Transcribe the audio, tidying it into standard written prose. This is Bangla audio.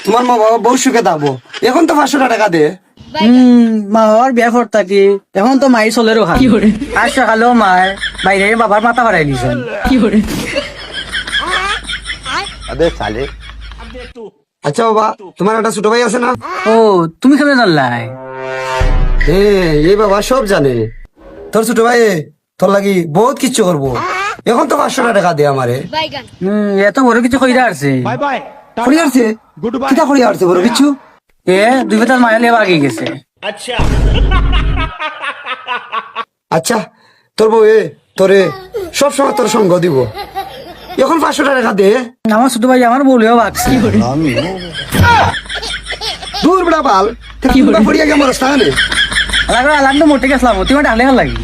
তোমার মা বাবা বহু সুখে থাকবো। এখন তো 500 টাকা দে। মা বাবার বিয়া ফর থাকি এখন তো মাই চলেরও খাল আজ সকালেও মায় বাইরে বাবার মাথা ফাড়াই দিছেন। আচ্ছা বাবা, তোমার একটা ছোট ভাই আছে না? ও তুমি কেমনে জানলাই? হ্যাঁ, এই বাবা সব জানে। তোর ছোট ভাই তোর লাগি বহুত কিছু করবো। এখন তো 500 টাকা দে আমারে। এত বড় কিছু কইরা আসছে। করি আসছে? কিতা করি আসছে বড় কিছু? দুই বেতার মায়া লেবা আগে গেছে। আচ্ছা, তোর বউ তোরে সবসময় তোর সঙ্গ দিব। এখন 500 টাকা দে। আমার ছোট ভাই আমার বলেও ভাগছি। দূর বড়া বাল, পড়িয়া গিয়ে আমার স্থানে। আলাদা আলাদা মোটে গেছিলাম তুমি ডালে লাগি।